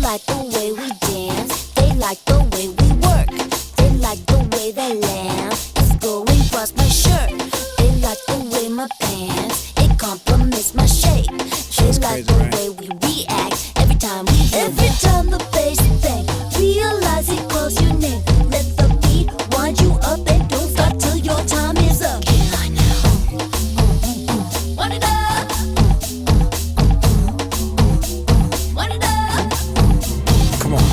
like the way we dance. They like the way we work. They like the way that lamb is going across my shirt. They like the way my pants, it complements my shape. They like the way we react every time we hear every time the bass bang. Realize it calls your name. Let the beat wind you up and don't stop till your time is up. Get it right now. Wind it up. Wind it up. Come on.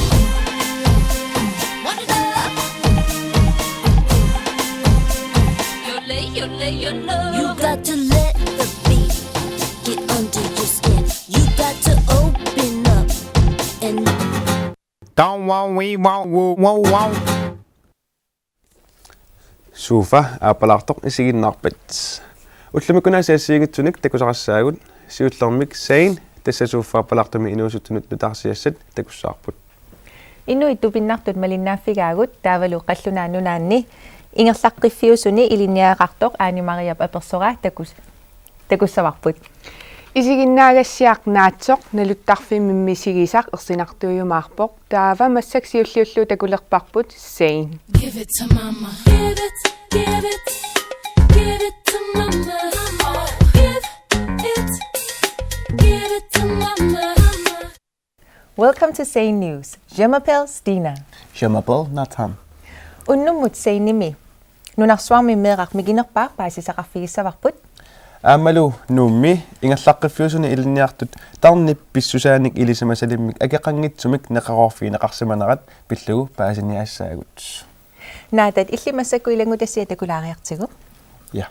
Wind it up. You got to let the beat get under your skin. You got to open up and Don't we wow. Suufa aapalaartoq isiginnaarpat. Ullamikuna siassiigitsunik takusaqassaagut siullermik sain tassa suufa aapalaartumi inuusuttunut nutarsiassat takussaarput. Innu itupinnartut malinnaafigaagut taavalu qallunaannunaanni ingerlaqqiffiusuni iliniaqartoq Aani-Mariap apersoraa takussavarput. Isiginnaagassiaq naatsoq naluttarfimmimmisigisaq ersinartuujumaarpoq taava massaksiulliullu takulerparput sein. give it to mama. Give it to mama. Give it to mama. Welcome to Sein News. Je m'appelle Stina. Je m'appelle Nathan. Unnumut seinimi. Nunarsuarmi meeqaq miginerpaaq paasisaqarfigissavarput. Amalu nummi ingerlaqqiffiusuni iliniartut tarnippissusaanik ilisamasalimik akeqanngitsumik neqarorfiineqarsimanerat pillugu paasiniaassaagut. Naatat illimassakku ilangutasia takulaariartigu. Ja.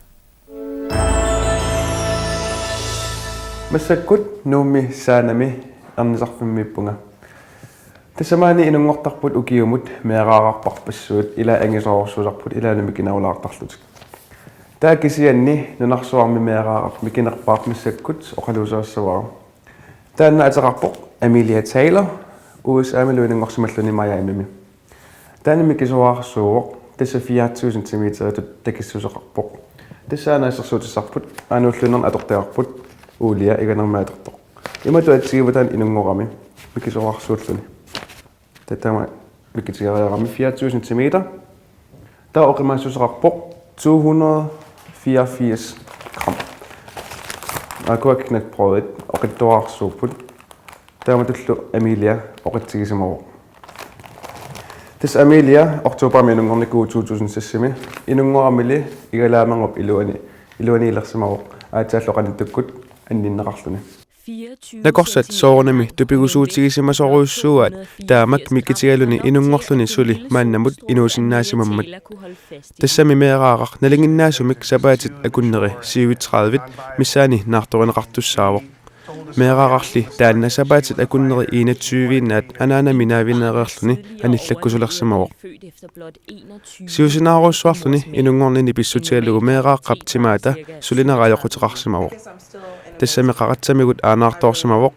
Massakkut nummi saanami arnisarfimmippunga. Tasamaani inungortarput ukiumut meaqaaqarparpassuut ila angisoorsusarput ilaanumikinaulaartarlutik. Taakisianni nunarsuarmi meaqaaqaq mikinerpaaq massakkut oqaluusaassavaa. Taanna ataqarpoq Amelia Taylor USA-maluinungorsimalluni Miami. Taanna mikisuaarsuuq tassa 4000 cm takissuseqarpoq. Tassaanaissersuutissarput aanuullunerna atortiarput uulia iganermaatortoq. Imatu atsigivutaan inungorami mikisuaarsuulluni. Tatama mikitiariarami 4000 cm. Taa oqimaassuseqarpoq 284 gram. Akuaknak prøvet oqittuarsuuput. Taamatullu Amelia oqitsigisimavo. Tis Amelia oktober minungorniku 2007 inungoramili igalaamangop iluani ilersimavo aataalloqanittukkut anninneqarluni. Nakorsat soornami tupigusuutigisimasuoruussuuat taamak mikitigaluni inungorluni suli maannamut inuusinnaasimammat. Tassami meeqaaqaq nalinginnaasumik sapaatit akunneri 37 missaani naartorineqartussaawoq. Meeqaaqarli taanna sapaatit akunneri 21-naat anaanami naavineererluni anillakkusulersimavoq. Siusinaaruussuarluni inungornini pissutigalugu meeqaaqqap timaata sulineraajoqutiqarsimavoq. Tassami qaqatsamigut aanaartoorsimavoq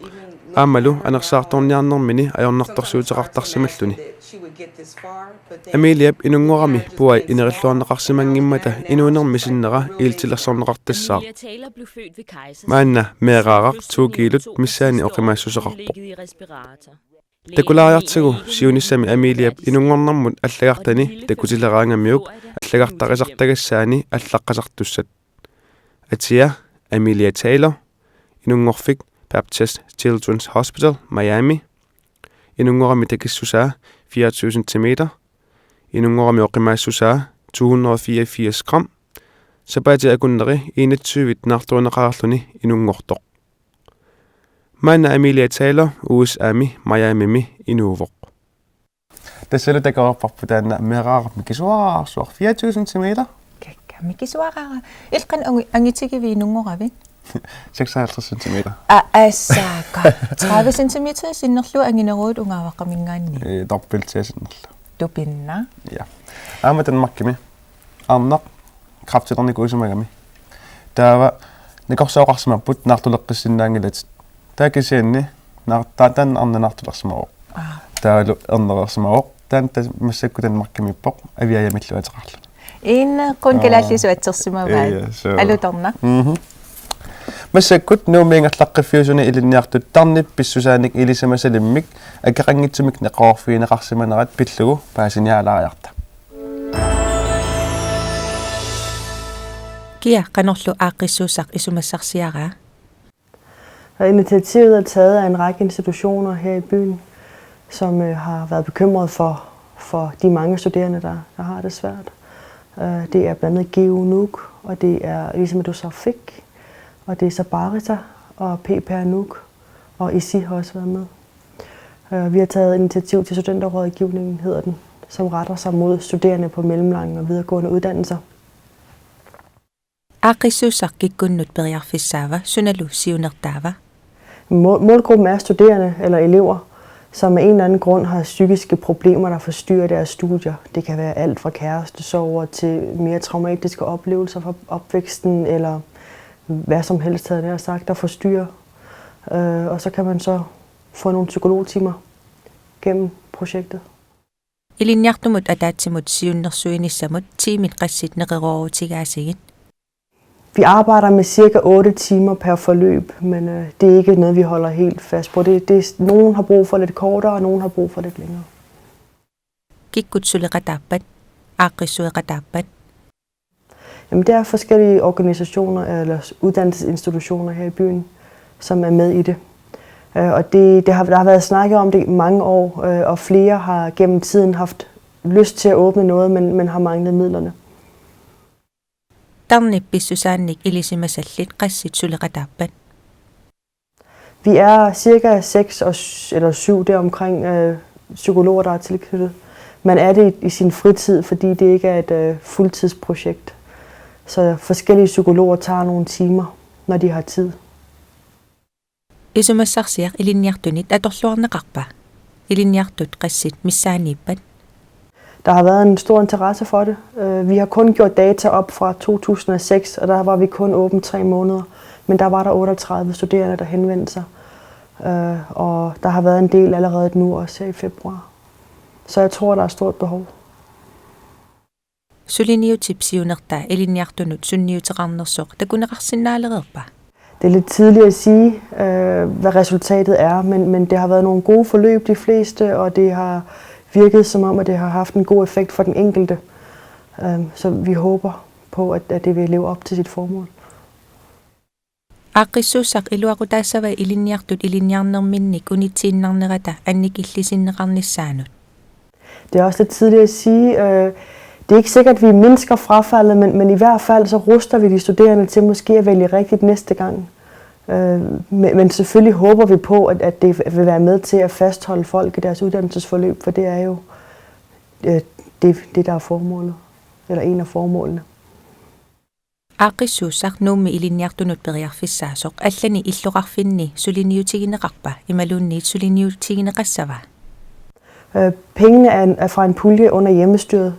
aamalu anersaartorniarnermini ajornartorsuuteqartarsimalluni. Ameliap inungorami puai inerilluarneqarsimangimmata inuunermisinnera iiltilersorneqartassaaq. Maanna meeqaaqaq 2 kilut missaani oqimaassuseqarpoq. Takulaariartigu siunissami Ameliap inungornermut allagartani takutileraangamiuk allagartarisartagassaani allaqqasartussat. Atia Amelia Taylor inungorfik Baptist Children's Hospital, Miami. Inungorami takissusaa 4000 cm. Inungorami oqimaassusaa 284 gram. Sapaati akunneri 21 naartuuneqaarluni inungortoq. Maanna Amelia Taylor USA-mi Miami-mi inuuvoq. Tassalu takarorparpu taanna meeqaaqap mikisuaarsuar 4000 cm. Mikisuaqara ilqan angitigivi inungoravin. 56 cm. Assaaka 30 cm sinnerlu angineruut ungaavaqamingaanni. Doppeltsesinnerlu. Tupinna. Ja. Aamatan makkimi. Annaq kraftilerniku taava niqorsauqarsimapput naartuleqqissinnaangilat. Taakisianni naartaatan arnanartulersimavoq. Taalu ernerersimavoq. Taanta massakkutan makkimippoq aviajamilluateqarlu. In qunkalallisu atsersimavaat alutorna. массаккут нуумиингаллаққиффиусуни илинниартут тарнип писсусааник илисамасалиммик акеқангитсумик неқорфиинеқарсиманерат пиллугу паасиниалаариарта Kia qanorlu aaqqissuusaq isumassarsiaraa. Initiativet er taget af en række institutioner her i byen, som har været bekymret for de mange studerende, der har det svært. Det er blandt andet GU Nuuk, og det er Elisabeth Safik, og det er Sabarita og PPR Nuuk, og ISI har også været med. Vi har taget initiativ til studenterrådgivningen, hedder den, som retter sig mod studerende på mellemlange og videregående uddannelser. Aaqqissuusaq kikkunnut periarfissaava sunalu siunertaava. Målgruppen er studerende eller elever, som af en eller anden grund har psykiske problemer, der forstyrrer deres studier. Det kan være alt fra kærestesorger til mere traumatiske oplevelser fra opvæksten, eller hvad som helst, havde jeg sagt, der forstyrrer. Og så kan man så få nogle psykologtimer gennem projektet. Ilinniartumut ataatsimut siunnersuinissamut tiimit qassit neqerorutigaasiggit. Vi arbejder med cirka 8 timer per forløb, men det er ikke noget, vi holder helt fast på. Nogen har brug for lidt kortere, og nogen har brug for lidt længere. Kikkutsuleqataappat, aaqqissueqataappat. Jamen, der er forskellige organisationer eller uddannelsesinstitutioner her i byen, som er med i det. Og der har været snakket om det i mange år, og flere har gennem tiden haft lyst til at åbne noget, men har manglet midlerne. Tarnip pissusaannik ilisimasallit qassit suleqataappat. Vi er cirka 6 eller 7 deromkring psykologer, der er tilknyttet. Man er det i sin fritid, fordi det ikke er et fuldtidsprojekt. Så forskellige psykologer tager nogle timer, når de har tid. Isumassarsiaq ilinniartunit atorluarneqarpa. Ilinniartut qassit missaaniippat. Der har været en stor interesse for det. Vi har kun gjort data op fra 2006, og der var vi kun åbent 3 måneder. Men der var der 38 studerende, der henvendte sig. Og der har været en del allerede nu, også her i februar. Så jeg tror, der er stort behov. Suliniutipsiunerta ilinniartunut sunniuteqarnersoq takuneqarsinnaalereerpa. Det er lidt tidligt at sige, hvad resultatet er, men det har været nogle gode forløb, de fleste, og det har virket som om, at det har haft en god effekt for den enkelte. Så vi håber på, at det vil leve op til sit formål. Aaqqissuusaq iluaqutaasava ilinniartut ilinniarnerminnik unitsiinnarnerata annikillisinneqarnissaanut. Det er også lidt tidligt at sige. Det er ikke sikkert, at vi mindsker frafaldet, men i hvert fald så ruster vi de studerende til måske at vælge rigtigt næste gang. Men selvfølgelig håber vi på, at det vil være med til at fastholde folk i deres uddannelsesforløb, for det er jo det, der er formålet, eller en af formålene. Aaqqissuusaq nuummi ilinniartunut periarfissaasoq allani illuqarfinni suliniutigineqarpa imalunniit suliniutigineqassava. Pengene er fra en pulje under hjemmestyret,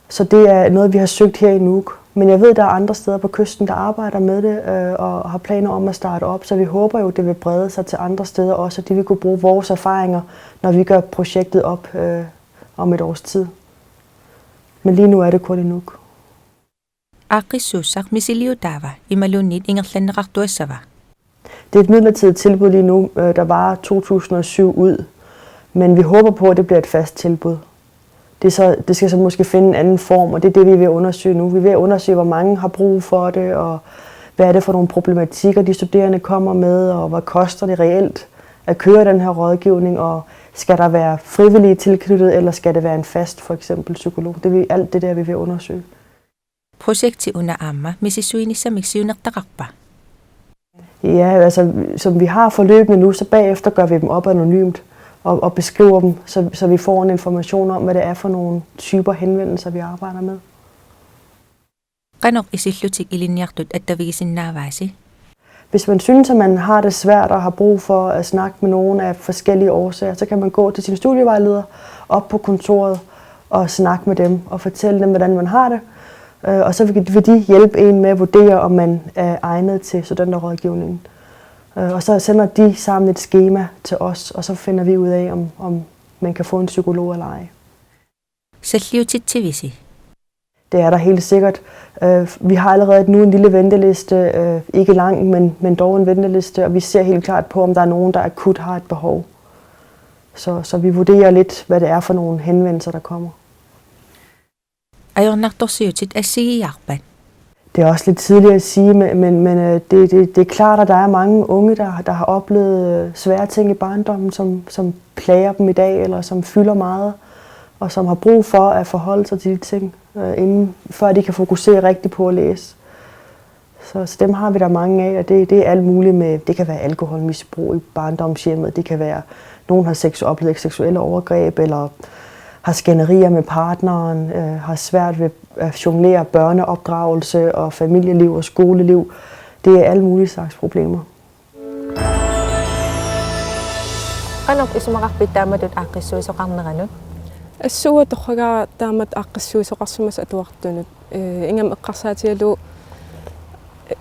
så det er noget, vi har søgt her i Nuuk. Men jeg ved, der er andre steder på kysten, der arbejder med det og har planer om at starte op, så vi håber jo, det vil brede sig til andre steder også, at de vil kunne bruge vores erfaringer, når vi gør projektet op om et års tid. Men lige nu er det kun i Nuuk. Aaqqissuusaq misiliutaava imalunniit ingerlanneqartuassava. Det er et midlertidigt tilbud lige nu, der var 2007 ud, men vi håber på, at det bliver et fast tilbud. Det skal så måske finde en anden form, og det er det, vi er ved at undersøge nu. Vi er ved at undersøge, hvor mange har brug for det, og hvad er det for nogle problematikker, de studerende kommer med, og hvad koster det reelt at køre den her rådgivning, og skal der være frivillige tilknyttet, eller skal det være en fast, for eksempel psykolog. Alt det der, vi er ved at undersøge. Projekti una amma misisuinissamik siunertaqarpa. Ja, altså som vi har forløbene nu, så bagefter gør vi dem op anonymt og beskriver dem, så vi får en information om, hvad det er for nogle typer henvendelser, vi arbejder med. Qanoq isillutik ilinniartut attavigisinnaavaasi. Hvis man synes, at man har det svært og har brug for at snakke med nogen af forskellige årsager, så kan man gå til sin studievejleder op på kontoret og snakke med dem og fortælle dem, hvordan man har det. Og så vil de hjælpe en med at vurdere, om man er egnet til studenterrådgivningen. Og så sender de sammen et skema til os, og så finder vi ud af, om man kan få en psykolog eller ej. Salliutittivisi. Det er der helt sikkert. Vi har allerede nu en lille venteliste, ikke lang, men dog en venteliste, og vi ser helt klart på, om der er nogen, der akut har et behov. Så vi vurderer lidt, hvad det er for nogle henvendelser, der kommer. Ajornartorsiutit assigiarpan. Det er også lidt tidligt at sige, men det er klart, at der er mange unge, der har oplevet svære ting i barndommen, som plager dem i dag, eller som fylder meget, og som har brug for at forholde sig til de ting, før de kan fokusere rigtigt på at læse. Så dem har vi der mange af, og det er alt muligt med, det kan være alkoholmisbrug i barndomshjemmet, det kan være, nogen har oplevet seksuelle overgreb, eller har skænderier med partneren, har svært ved at jonglere børneopdragelse og familieliv og skoleliv. Det er alle mulige slags problemer. Qanok isumaraqpit taamatut aaqqissuisoqarneranut. Assua toqaga taamat aaqqissuisoqarsumas atuartunut. Ingam eqqarsaatialu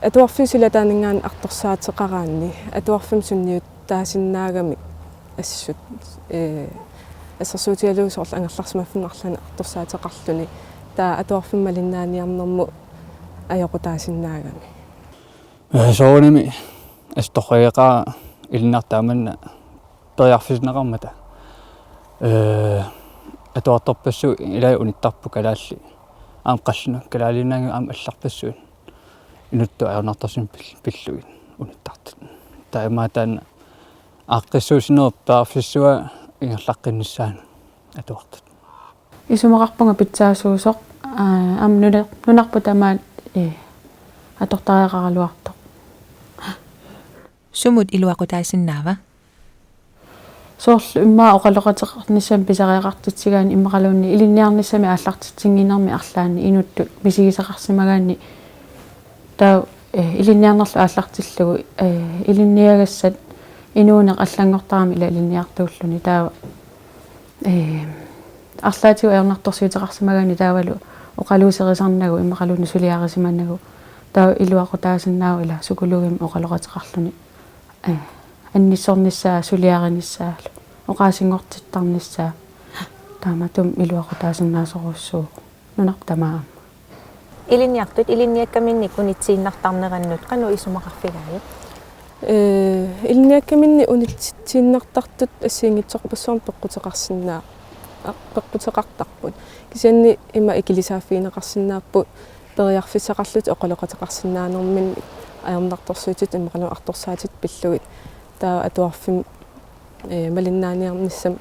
atuarfiusila taaningaan artorsaateqaraanni. Atuarfim sunniut taasinnaagami assut ассерсуутиалуу соорлу ангерларсимаффиннарлана торсаатеқарлүни таа атуарфиммалиннааниарнэрму аёқутаасиннаагами сооними асторрееқаа илиннартааманна периарфисинеқармата атуарторпассу илаа униттарпу калаалли аам қаллуна калаалиннаанги аам алларпассуин инутту аёрнартарсин пиллуин униттартут таамаатаана ааққиссуусинерпаарфиссуа ингерлаққиннссаана атуартут исумақарпунга питсаасуусоқ нунарпу тамаат атортариақаралуарто Sumut iluaqutaasinnava. соорлу иммаа оқалоқатеқарниссам писариақартитсигаани иммақалуунни илинниарниссами ааллартитсингинарми арлаани инутту мисигисақарсимагаани таа илинниарнерлу ааллартиллугу илинниагассат инуунеқ аллангортарами ила илинниартууллуни таава арлаатиу аернарторсуитеқарсимагаани таавалу оқалуусерисарнагу иммақалуунни сулиарисиманнагу таа илуақутаасиннаау ила сукулугим оқалоқатеқарлуни анниссорниссаа сулиариниссаалу оқаасингортиттарниссаа тааматум илуақутаасиннаасоруссуу нунарп тамаа Илинниартут илинниаккаминни кунитсииннартарнераннут қану исумақарфигаи илниаккаминни унитсииннартартут ассиингитсорпассуарм пеққутеқарсиннаа пеққутеқартарпут кисианни има икилисааффиинеқарсинааппут периарфиссақарлут оқалоқатеқарсинаанермин аернарторсуутит иммақалу арторсаатит пиллугит таа атуарфим малиннааниарниссам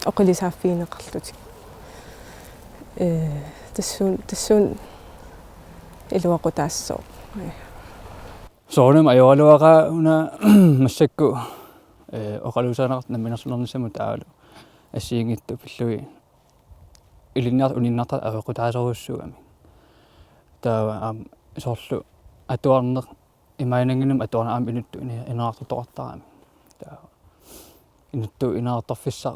оқилисааффиинеқарлутик тассуун илуақутаассоо соонем аёалуаqa уна массакку оқалусаанеқарт наминерсунернissamu таалу ассиингитту пиллуги илинниар униннартар авеқутаасоруссугами таа соорлу атуарнеқ имаинангинум атуарна аам инутту инеартутоқартарами таа инутту инеартарфиссаа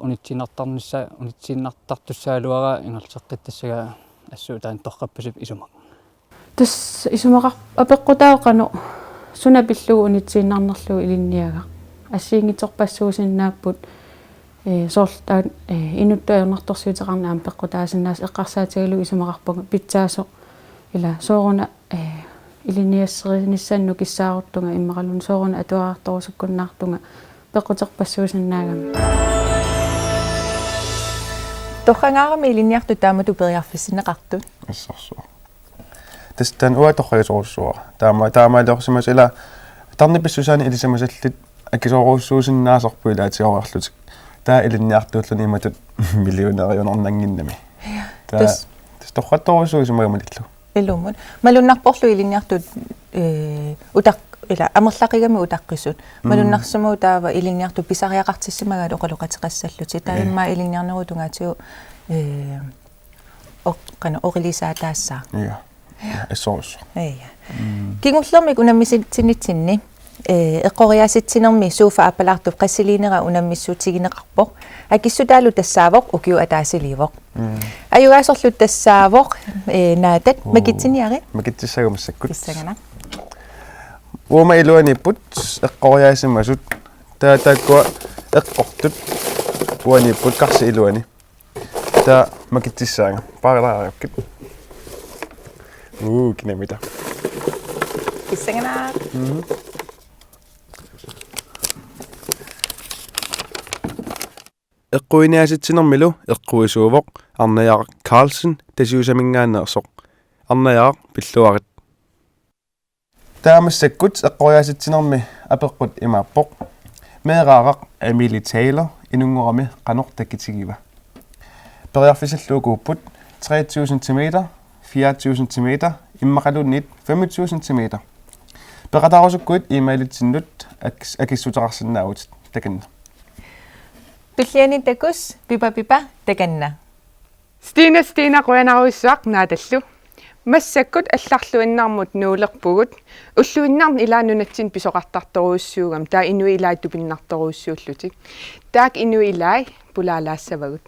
унитсииннартартуссаалуара ингерлеққиттассага ассуу таан тоққаппасип исумақ тас исумақар апеққутаоқану сунапиллугу унитсииннарнерлугу илинниага ассиингиторпассуусиннааппут соорлтаан инутту аернарторсуутеқарнаам пеққутаасиннаас эққарсаатигалу исумақарпунга питсаасо ила сооруна илинниассеринissанну киссаарутtunga иммақалун сооруна атуаартарусуккуннаартунга пеққутерпассуусиннаагами тохангаарами илинниарту таамату периарфиссинеқартут ассарсуа тастан уаторрисоруссуа таамаалеорсимас ила тарниписсусаани илисамасаллит акисоруссуусиннаасарпу илаатиориарлутик таа илинниартууллуни иматут миллионериунернангиннами тас торратторусуусимагамалиллу илумут малуннарпорлу илинниартут утақ ила амерлақигами утаққисут малуннарсуму таава илинниарту писариақартиссимагаат оқалоқатеқассаллути таимма илинниарнерутунгаатиу оққана орилисаатаассаа я эсорус я кингуллермик унаммиситсинитсинни эққориаситсинерми сууфа апалаарту қассилинера унаммиссуутигинеқарпоқ акиссутаалу тассаавоқ укиу атаасиливоқ аюгаасорлу тассаавоқ наатат макитсиниссагумассаккут киссагана уома илуаниппут эққориаасимасут таатааккуа эққортут уаниппут карси илуани Tää makitsissaan. Paaraarakki. Kinamita. Kissangana. Eqquiniasitsinэрmilu eqquisuuvoq arnajaaq Carlsen tasiusamingaanneersoq arnajaaq pilluarit taamassakut eqqoriasitsinэрmi apeqqut imaappoq meeraaraq Emily Taylor inungorami qanortakkitigiva periarfisalluukuupput 3000 cm 4000 cm immaqalunnit 25 cm peqataarusukkuit imailitsinlut akissutaqarsinnaagut takanna Pilliani takus pipa takanna. Stina qoyanaruissaaq naatallu. Massakkut алларлуиннармут нуулерпугут уллуиннарни илаанунатсин писоқартарторуйуссуугам таа инуи илаи тупиннарторуйуссууллутик. Таак инуи илаи пулаалаассавагут.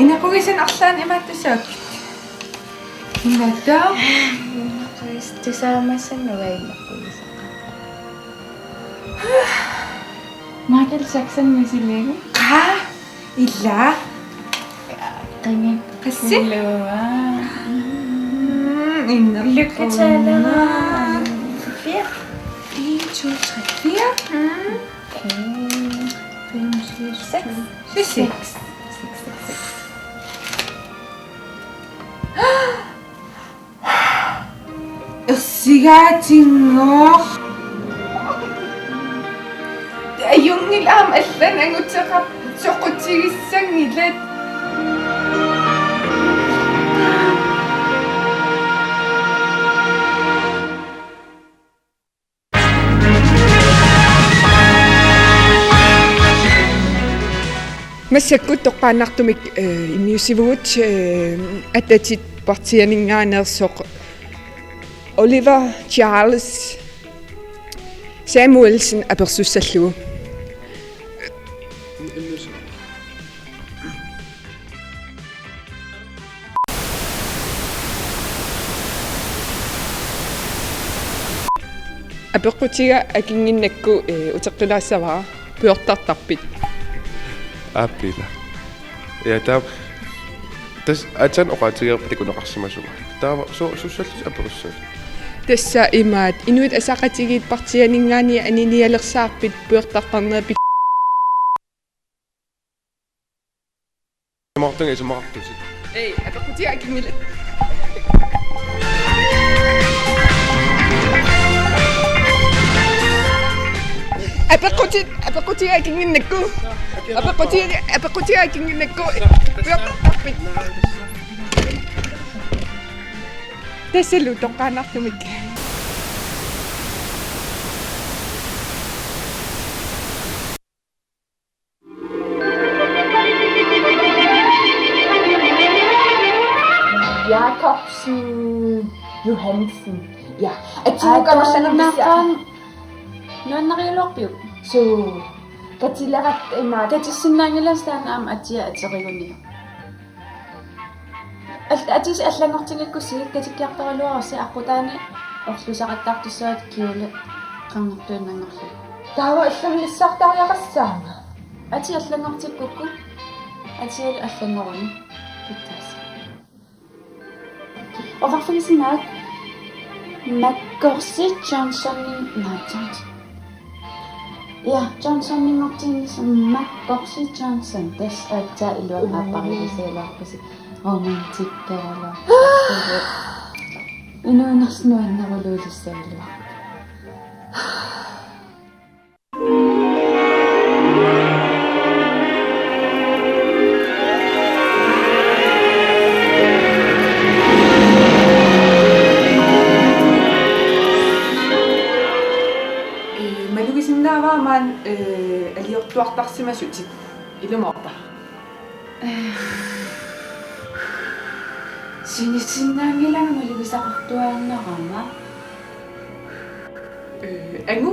Inaqugisen арлаан имааттусаак. Инатаа тусаамассаннугаиммаққугисақа Michael Jackson мисилegu илла qingen qassi луа иннерлуккатаалера 4 4 Sigatingor ayungil allan angutseqap soqutigissangilat Massakut toqqaannartumik immiusivugut atatit partianinngaanersoq Oliver Charles Samuelsen apersussallugu apeqqutiga akinginnakku uteqqilaassavara puortartarpit appila ja tää tas atsan oqatigerpati kuneqarsimasuga taava sussallis aperussaat Tässä imaat inuit asaqatigit partianingaani aninialersaarpit puertartarnerpit Martin is marktusit. Ei, apeqqutiga akingil Apeqqutiga akinginnakku apeqqutiga akinginnakku puertartarpit Tassalu toqqaanartumik Jakobsen Johansen. Ja, atimuqamersanernarpaan nuannariulorpiu so katilerat ima катиссиннаангиластаан аама атиа атеригуни атис аллангортигаккусигит катиккиартаралуараси аққутаани орлусақаттартуссуат киуле қангортуиннангорлу таава иллумлиссартариақассаама ати аллангортиккукку атиал аллангоруни питтаас офарфигисинаат маккорси Johnsonin наатсаат Ja, Johnsonin ngortiinis маккорси Johnson тас аатсаа илуан ааппарилисаалаарпаси романтиккаала инуунерснуаннерулуулиссаалуа малугисиннаавааmaan алиортуартарсимасутик илумоорпа синисиннаангилагамалугисақартуааннерама ангу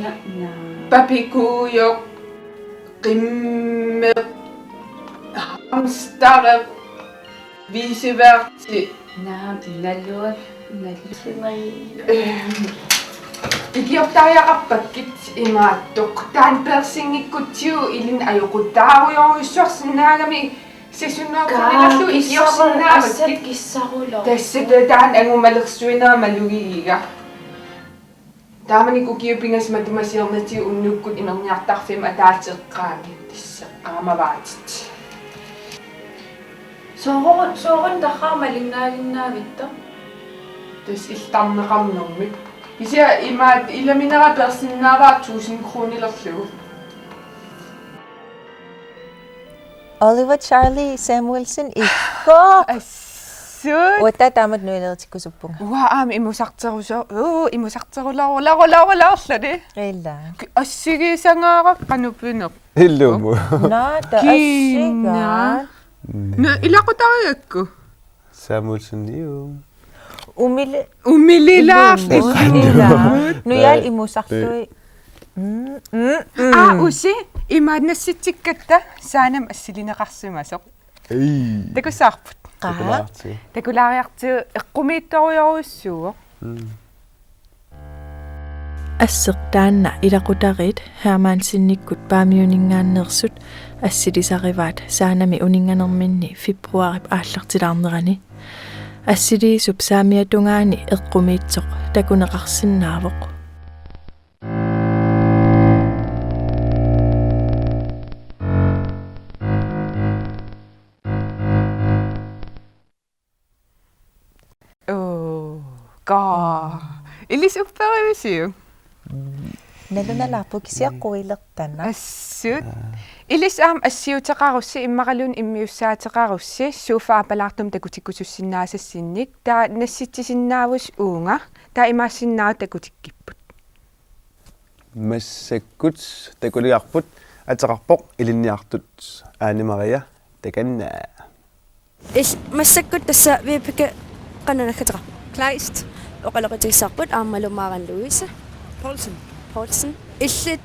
на папикуйоқ qimmeq Amstare viceverti. Nalluat. Ikiortariaqarpakkit imaattoq taan persingikkuttiu ilin ajuquttaarujoruissuarsinnaagami sisunnaaqqunilallu ikiorsinnaamakkit Kissarulor. тассата таан агумалерсуинерамалугигига тааманик укиупингас матумасиернати уннуккут имерниартарфима атаатеэккаами тассеққаамаваатит Soorun taqarmalinnaalinnaavitta. тас илларнеқарнэрмик isia имаат иламинера персиннааваа 1000 kroonillerlugu Oliver Charlie Samuelson ikko. ассуут Ута таамат нуилертиккусуппунга. уаами имусартарусоо Illa. ассигисангаарак канупинеқ Hillummu. Nada Kiina. asiga. илақутариакку Samuelsen Liu. Umile. умилилаар Nuyal imusarlui. уси имааннасситсиккатта саанам ассилинеқарсимасоқ такусаарпут Qaha. такулаариартиу эққумиитторуйоруссуо ассертаанна илақутарит хаамаансинниккут паамиунингааннерсут ассилисариваат саанами унинганерминни фебруарип ааллартилаарнерани ассилиисуп саамиатунгаани эққумиитсоқ такунеқарсинаавоқ илисупперивисиу Nalunalaapu kisiaqquilertana. ассут илисаам ассиутеқарусси иммақалун иммиуссаатеқарусси сууфаапалаартум такутиккусуссиннаасассинник таа насситсисиннаавус уунга таа имаассиннаау такутиккиппут Массаккут такулиарпут атеқарпоқ илинниартут Аани Мария таканнаа. Массаккут тасса випика кананахатера. Kleist. Оқалоқитигсарпут аамалумааран Луиса. Paulsen. Illit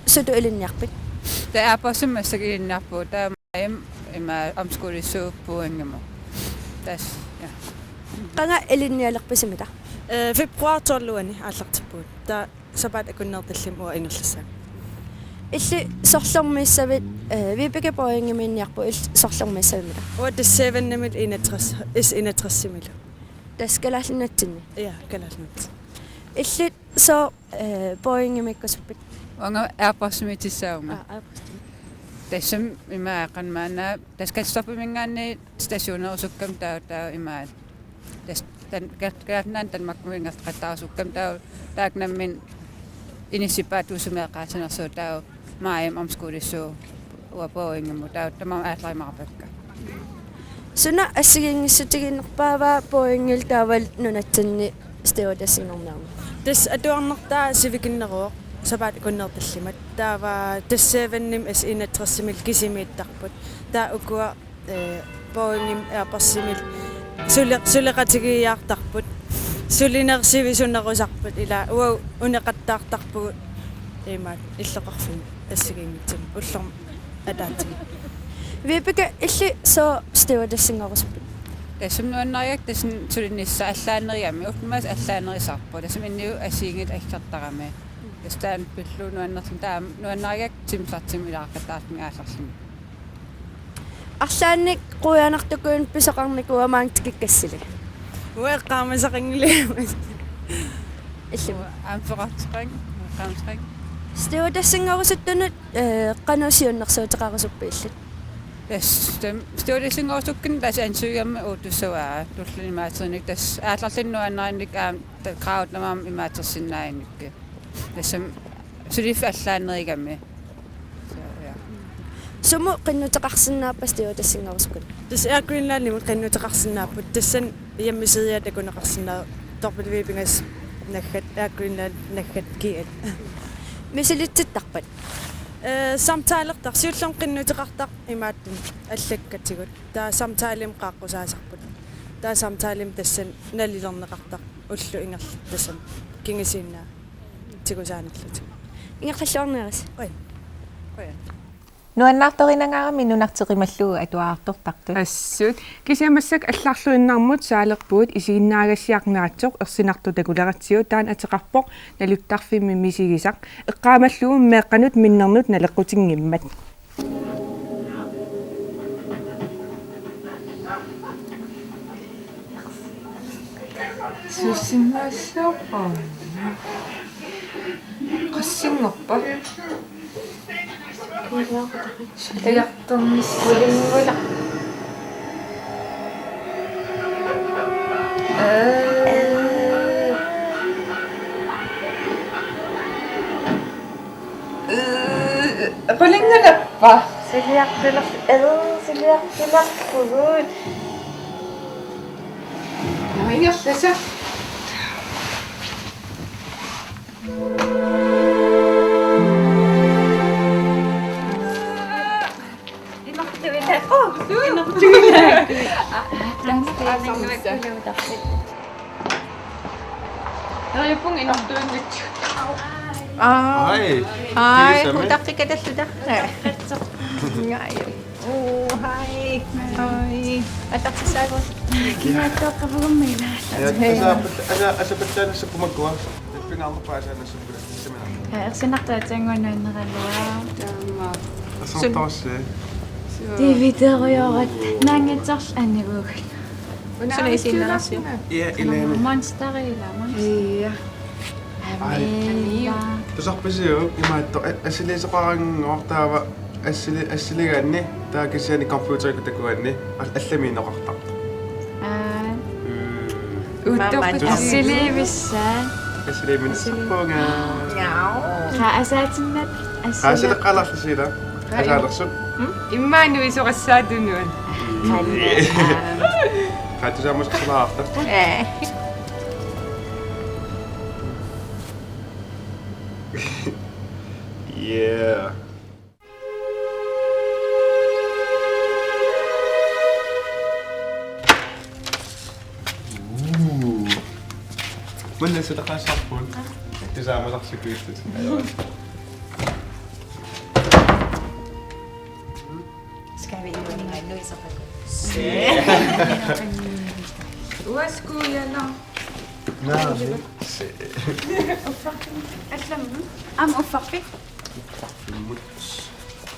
sødu ilinniarpit. Der bare som jeg sagde ind på, der er meget omskole så på en Das ja. Qanga ilinnialerpisimita. Februar tolluani ааллартиппут таа сапаат акуннерталлимуа ингерлласаа Illi sorlormissavit vipika poingiminniarpu sorlormissavimita. уа тассаваннамит 61 симила Taskalaallinatsinni. я калаалнут Illit så poingimikkusuppit. Unge bare som i tisavne. Det som i mig kan man der skal stoppe mine stationer og så kom der i mig. Den den mag man at der så kom der kan man initiativ som er ret og så der mig om skulle så og på ingen måde der man er lige meget væk. Suna assigingissutigинерпаава poingiltaaval nunatsinni stiudasingernaam. тас атуарнертаа сивикиннеруоқ сапаат акуннерталлимат таава тассаванним ас инатрессимил кисимииттарпут таа укуа поингим аапарсимил сулеқатигиартарпут сулинерсивисуннерусарпут ила уа унеқаттаартарпугут имаат иллеқарфин ассигингитсим уллерм атаатиги Vipika illi så stiudasingerusuppit. Det som nu når jeg det sådan så det næste allander hjemme og mas allander i sappo det som en ny er singet ikke der med det stand beslut nu som der nu når jeg timsat til mit arbejde er sådan Arsaannik quyanartukuun pisaqarnikua maangtikikkassili. уа qaamасақингли Illi amforskring ramskring stiudasingerusuttunut qanusiunnersuuteqarusuppi illit. det det synger også kun der ansøger med og du så er du lige meget sådan ikke det er lidt nu en ikke der krav når man i meget sin nej ikke det som så det er allander ikke med Sumu qinnutaqarsinnaappa stiudasingerusukun. тас Air Greenland нимут qinnuteqarsinnaaput tassan яммисият акунеқарсинаа торпилвипингас наггат Air Greenland наггат киат Misilitsittarpat. samtaler siullum qinnuteqartaq imaаттun аллаккатигут таа samtaalim qaaqqusaaserput таа samtaalim tassan nalilerneqartaq уллу ингерл tassan кингисииннаа тигусаанерлут Ingerlalluarneeris. ой Nuannaartorinangaarami nunarteqimallugu atuaartortartut. Assut. Kisiamassaq алларлуиннармут саалерпуут исигиннаагассиарнаатсоқ ерсинартутакулератсиу таан атеқарпоқ налуттарфимми мисигисақ эққаамаллугум меэққанут миннернут налеққутингиммат. сусиннаассааппа qassingorpa силиарторнис улингула улингулаппа силиартулар силиартуларпугут наингерласа Ai, hutaqqikataluta. Ngai. Oh, hai. Ai. Atatsisaago. Kinatoqavugummina. Asa patana sa pumagawa. Pingaamo pa sa nasa seminar. Ersinartaatsanguannaanneralua. Taama. Asa tasse. Dividerujorat nangatsorl anivugul. Suna isinnerassu. Ja, Elena. Monsterilla. Iya. Amila. Tusarpisiu imaatto asiliisaqarang ortaava assiliganni taakisiani computeriku takuanni allamiinoqartaq. Assiliivissaan. Assiliiminisarpunga. Qa asaatinnak Asiliqqalarlasila. Asaalersu. Immaanu isoqassaadunuan. Qatusaamusqalaarta. Yeah. Wanneer zit er gaan sappoen? Het is allemaal achter gekust. Ska vi inuinga nuisaqaku. Uaskuuyana. Nou, Am uffarpi.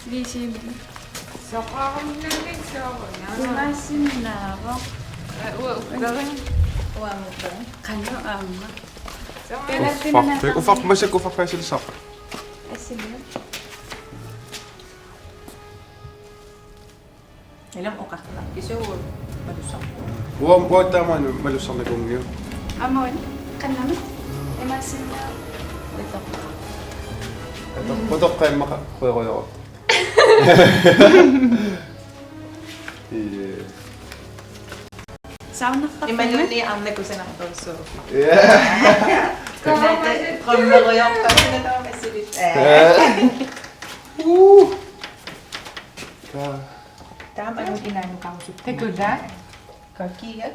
Liisiimi. Soqarumnalik sooruna. Umaassinnaavo. Uaukkarin. Uamukkarin. Qanu aamma. Ufak masuk ufak fasil sapa. Assiliu. Ilam uqaqla. Isuur malusaq. Wa taman malusang nagungyo. Amon. Qannamit. Umaassinnaavo. Podok kayo makakuya. Yeah. Saunartarpimmat. Imaluni amnaku sanaqtorsu. Yeah. Qommeruyorpa sinataamasilit. Taam anu inaanu kausut. Tekula. Kakiya.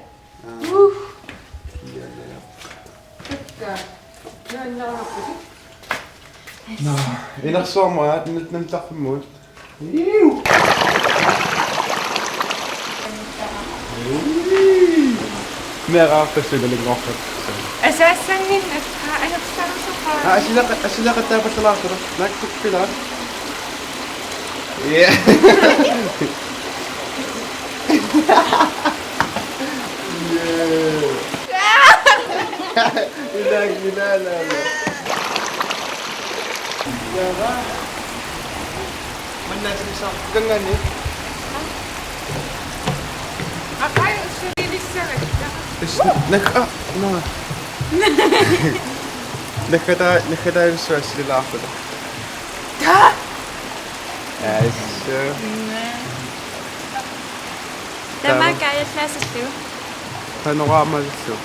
Tekka. Naannaarappusi. Inak sommar net taffemut. Mer afsluiten nog. Asaasannin ayaqsarusaqaa. Asila ka tayo patalato. Nakikipila. Yeah. Gila. Diba? Manasin gangan eh. Akay usulilissarat. Nakita yung stress nila ako. Yes. Tama kaya klassistu. Paano ka maliso?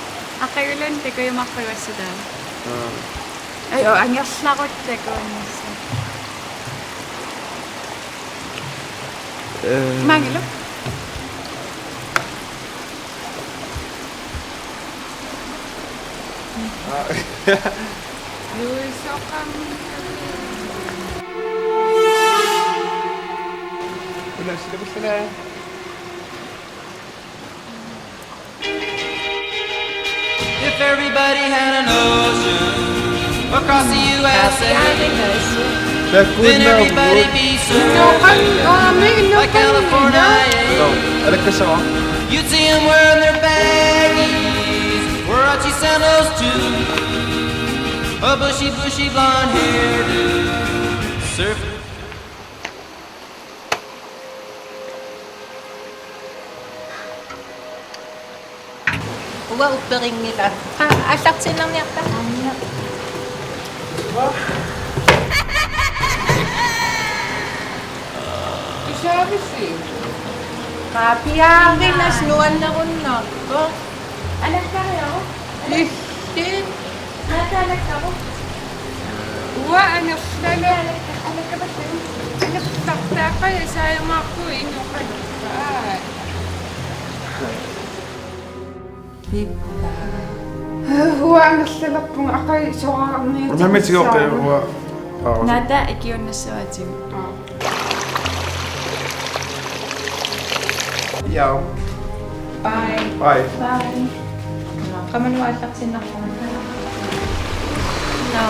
Akayulun teko yung makpalwasudan. Ayo, ang yaslakot teko nisa. Mangilo? sila gusto na. If everybody had an ocean across the USA, then everybody'd be served like California. You'd see them wearing their baggies, Warachi sandals too, a bushy, bushy blonde hairdo, surf. Uwa upering nila. Asak silang niya pa. Sabi si. Kapiyangin na sinuan na ko na. Anak ka kayo? Listin. Natalag ako. Uwa, anak lalo. Anak ka ba sa'yo? Anak takta ka eh. Sayang ako eh. Ino ka naman. Uwa, anak lalo pong akay. So, Namit siya okay. Nada, ikiyon na sa Jim. Yeah. Bye. Bye. Bye. Kamanwasak sinako. No.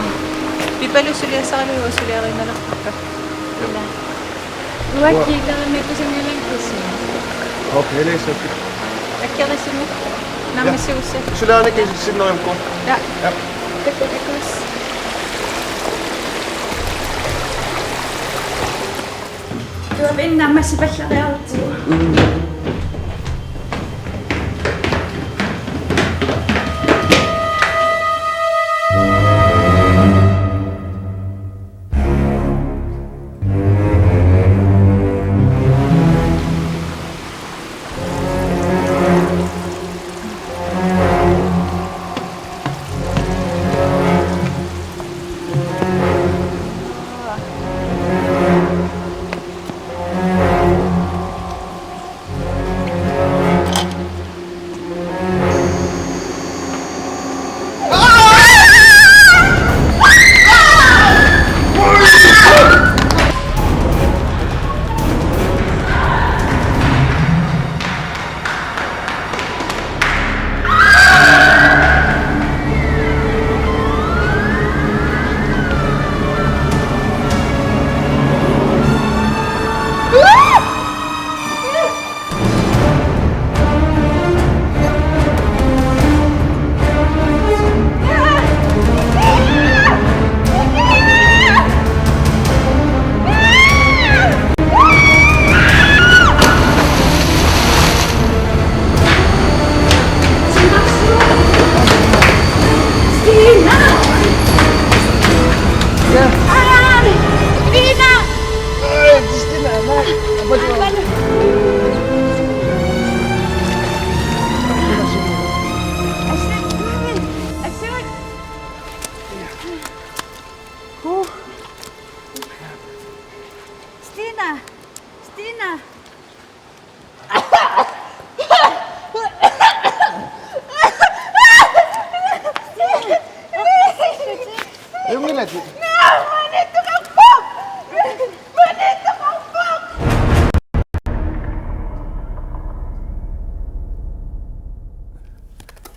Pipalo suliya sa kami. Suliya kayo na lang. Uwa, kailangan may kusang nilang kusang. Okay, let's go. Akira sino. Namisiusi. Sila na kayo sinayin ko. Yeah. Tekos. Tuwabin na masibas siya kayo.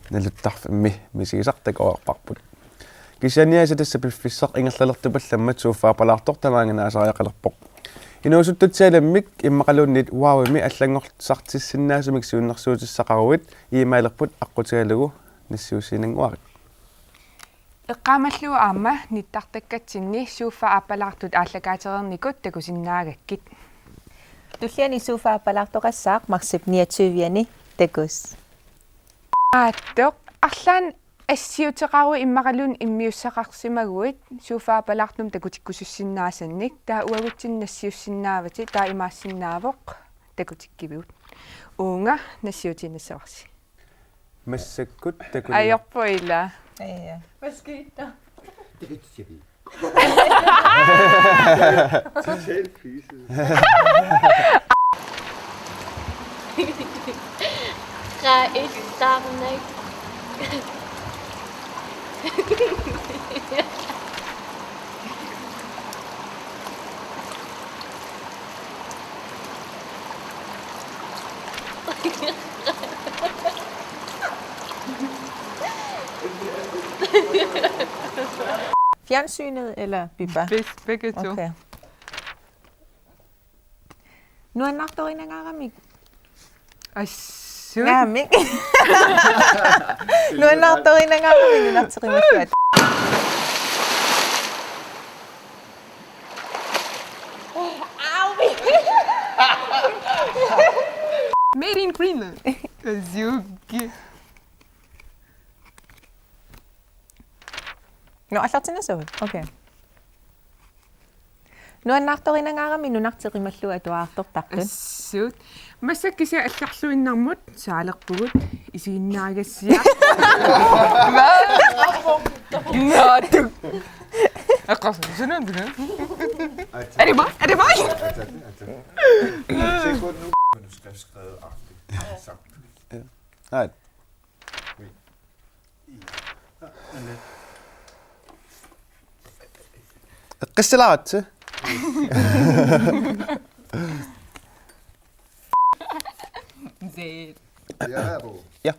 Naluttarf immi misigisartakoarparput. Kisianiasa tassa piffissaq ingerlalertupallammat suuffaapalaartortamaanganaasariaqalerpoq. Inuusuttutsaalammik immaqaluunnit uaawimi аллангорлсартиссиннаасумик сууннэрсуутиссақаруит иимаалерпут аққутигалугу нассуусинангуари. Эққаамаллуа аама ниттартаккатсинни сууффааппалаартут ааллакаатерерникут такусиннаагаккит. Туллиани сууфааппалаартоқассаақ марсип 29-иани такус. Ааттоқ арлаан ассиутеқару иммақалуун иммиуссақарсимагуит сууфааппалаартнум такутиккусуссиннаасанник таа уагутсин нассиуссиннаавати таа имаассиннаавоқ такутиккивиут уунга нассиутиннассаварси Массаккут такун аёрпуила Ая. Маскита. Raistarnak. Fjernsynet eller Bibba? Begge to. Okay. Nu er nok dog en ngaramik. Asuk. Ngaramik. Nu er nok dog en ngaramik. Nu er nok til rimelig flat. Made in Greenland. Asuk. Nu er til næste okay. Nu er nok dog en ngaramik. Nu er nok til rimelig flat. Du har dog takten. Asuk. Masakisa алларлуиннармут саалерпугут исигиннаагассиа. Наату. Аккас сунан бина. Арима. Nej. القصة لعبت زين. Ja.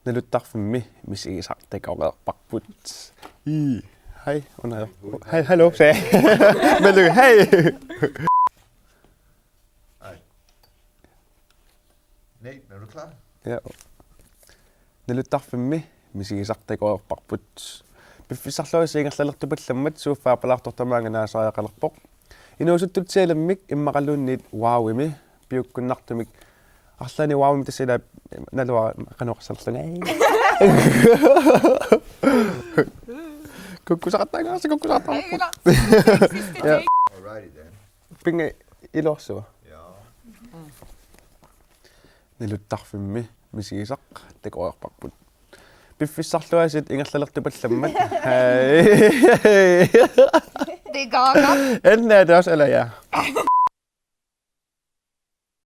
Naluttarfimmi misigisartaqoreerparput. Hej, under. Hej, hallo, sagde jeg. Men lykke, hej. Nej, er du klar? Ja. Naluttarfimmi misigisartaqoreerparput. Piffisarluisiingerlalertupallammat suuffaapalaartortamaanganaasariaqalerpoq. Inuusuttutialammik immaqalluunniit waawimi piukkunnartumik арлаани waawimi тассила налуа канеқарсарлунаа. Kukkusaqattaangaarsi kukkusaqattaarpu. Ja. Alrighty then. Pinga ilorsuа. Ja. Niluttarfimmi misigisaq takoerparput. Piffissarluasit ingerlalertupallammat. Hej. Det går godt. Enten er det også eller ja.